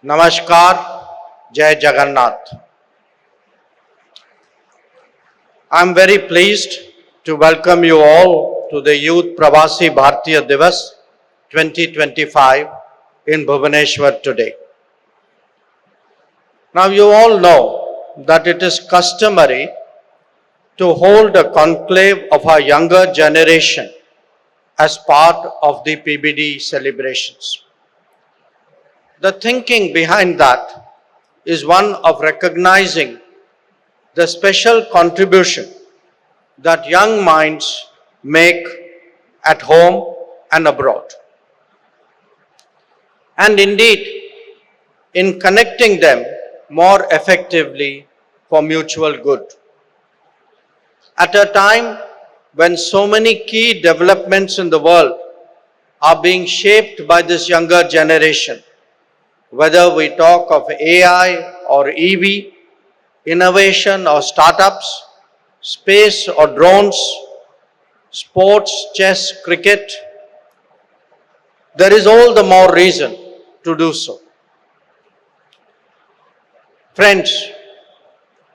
Namaskar, Jai Jagannath. I am very pleased to welcome you all to the Youth Pravasi Bharatiya Divas 2025 in Bhubaneswar today. Now you all know that it is customary to hold a conclave of our younger generation as part of the PBD celebrations. The thinking behind that is one of recognizing the special contribution that young minds make at home and abroad. And indeed, in connecting them more effectively for mutual good. At a time when so many key developments in the world are being shaped by this younger generation, whether we talk of AI or EV, innovation or startups, space or drones, sports, chess, cricket, there is all the more reason to do so. Friends,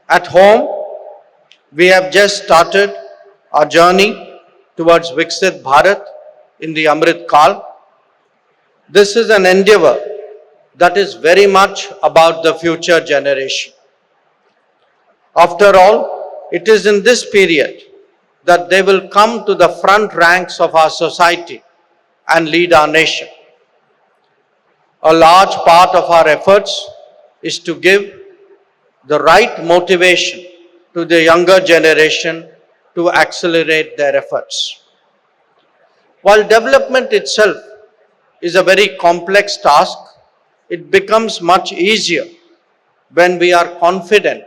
at home, we have just started our journey towards Viksit Bharat in the Amrit Kal. This is an endeavor that is very much about the future generation. After all, it is in this period that they will come to the front ranks of our society and lead our nation. A large part of our efforts is to give the right motivation to the younger generation to accelerate their efforts. While development itself is a very complex task, it becomes much easier when we are confident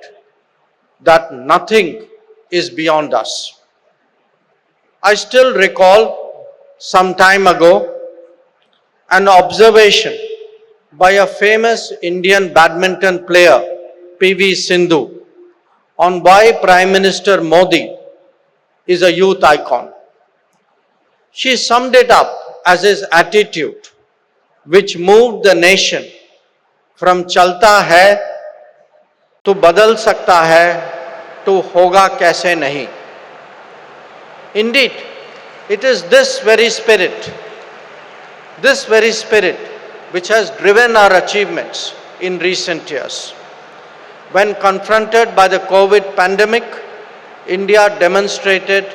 that nothing is beyond us. I still recall some time ago an observation by a famous Indian badminton player, PV Sindhu, on why Prime Minister Modi is a youth icon. She summed it up as his attitude, which moved the nation from chalta hai to badal sakta hai to hoga kaise nahi. Indeed, it is this very spirit which has driven our achievements in recent years. When confronted by the COVID pandemic, India demonstrated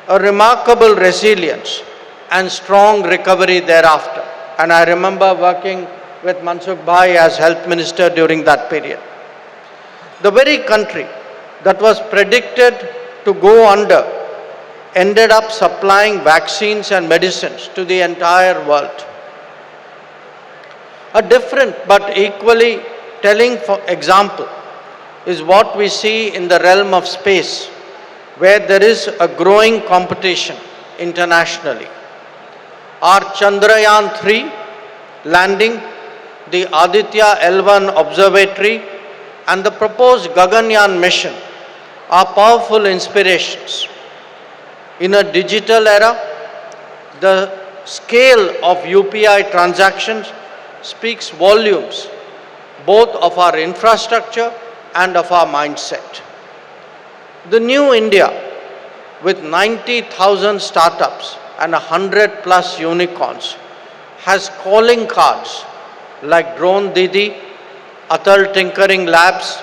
a remarkable resilience and strong recovery thereafter. And I remember working with Mansukh Bhai as Health Minister during that period. The very country that was predicted to go under ended up supplying vaccines and medicines to the entire world. A different but equally telling example is what we see in the realm of space, where there is a growing competition internationally. Our Chandrayaan-3 landing, the Aditya L1 observatory, and the proposed Gaganyaan mission are powerful inspirations. In a digital era, the scale of UPI transactions speaks volumes, both of our infrastructure and of our mindset. The new India, with 90,000 startups and 100+ unicorns, has calling cards like Drone Didi, Atal Tinkering Labs,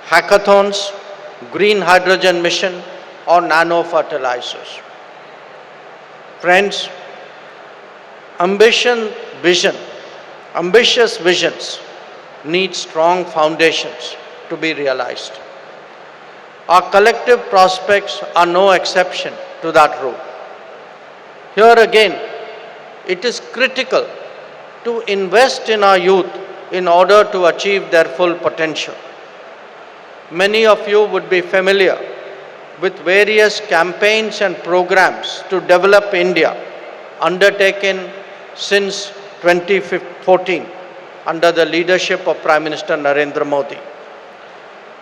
hackathons, green hydrogen mission, or nano fertilizers. Friends, ambitious visions need strong foundations to be realized. Our collective prospects are no exception to that rule. Here again, it is critical to invest in our youth in order to achieve their full potential. Many of you would be familiar with various campaigns and programs to develop India undertaken since 2014 under the leadership of Prime Minister Narendra Modi.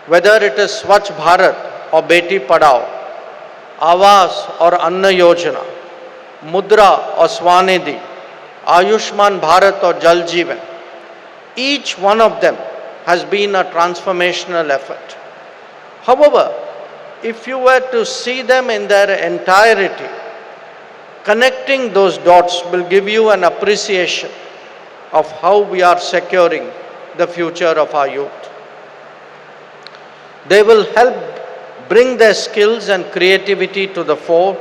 Whether it is Swachh Bharat or Beti Padhao, Awas or Anna Yojana, Mudra or Swanidhi, Ayushman Bharat or Jal Jeevan, Each one of them has been a transformational effort. However, if you were to see them in their entirety, connecting those dots will give you an appreciation of how we are securing the future of our youth. They will help bring their skills and creativity to the fore,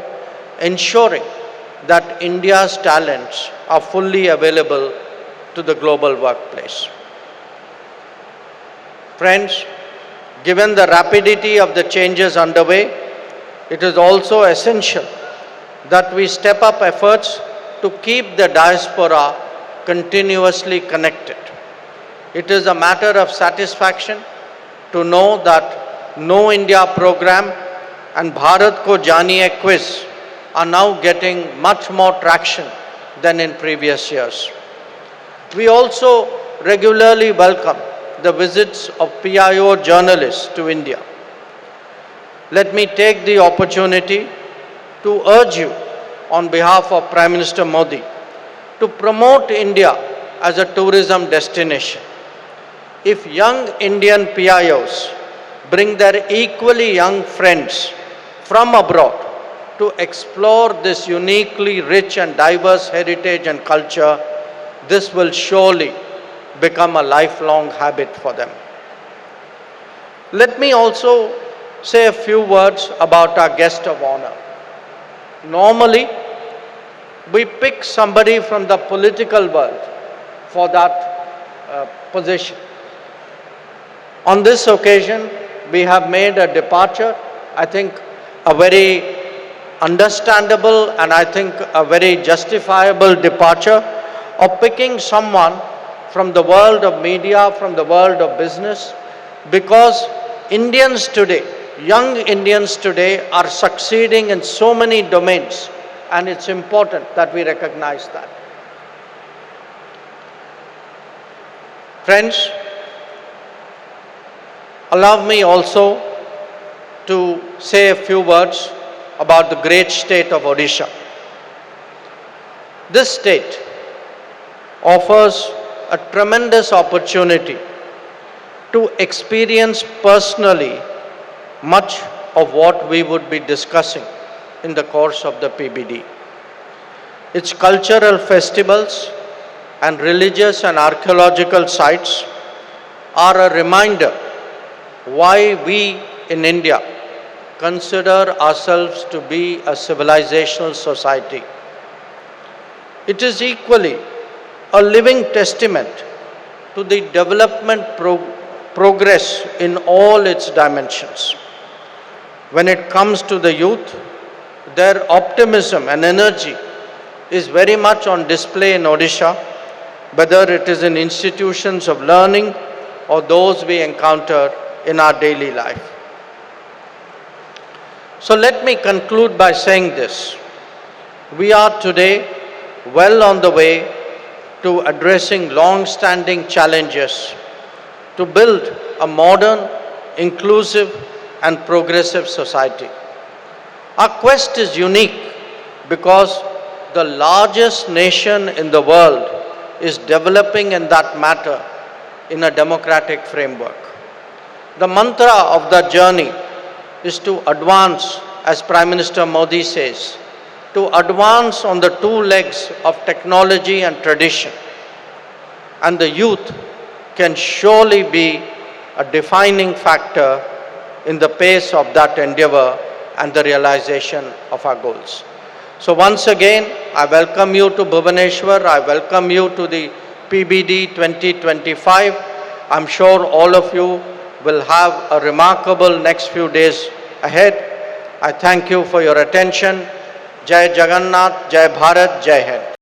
ensuring that India's talents are fully available to the global workplace. Friends, given the rapidity of the changes underway, it is also essential that we step up efforts to keep the diaspora continuously connected. It is a matter of satisfaction to know that Know India program and Bharat Ko Janiye quiz are now getting much more traction than in previous years. We also regularly welcome the visits of PIO journalists to India. Let me take the opportunity to urge you on behalf of Prime Minister Modi to promote India as a tourism destination. If young Indian PIOs bring their equally young friends from abroad to explore this uniquely rich and diverse heritage and culture, this will surely become a lifelong habit for them. Let me also say a few words about our guest of honor. Normally, we pick somebody from the political world for that position. On this occasion, we have made a departure, I think a very understandable and I think a very justifiable departure of picking someone from the world of media, from the world of business, because Indians today, young Indians today are succeeding in so many domains, and it's important that we recognize that. Friends, allow me also to say a few words about the great state of Odisha. This state offers a tremendous opportunity to experience personally much of what we would be discussing in the course of the PBD. Its cultural festivals and religious and archaeological sites are a reminder why we in India consider ourselves to be a civilizational society. It is equally a living testament to the development progress in all its dimensions. When it comes to the youth, their optimism and energy is very much on display in Odisha, whether it is in institutions of learning or those we encounter in our daily life. So let me conclude by saying this. We are today well on the way to addressing long-standing challenges to build a modern, inclusive and progressive society. Our quest is unique because the largest nation in the world is developing in that matter in a democratic framework. The mantra of the journey is to advance, as Prime Minister Modi says, to advance on the two legs of technology and tradition. And the youth can surely be a defining factor in the pace of that endeavor and the realization of our goals. So once again, I welcome you to Bhubaneswar. I welcome you to the PBD 2025. I'm sure all of you will have a remarkable next few days ahead. I thank you for your attention. Jai Jagannath, Jai Bharat, Jai Hind.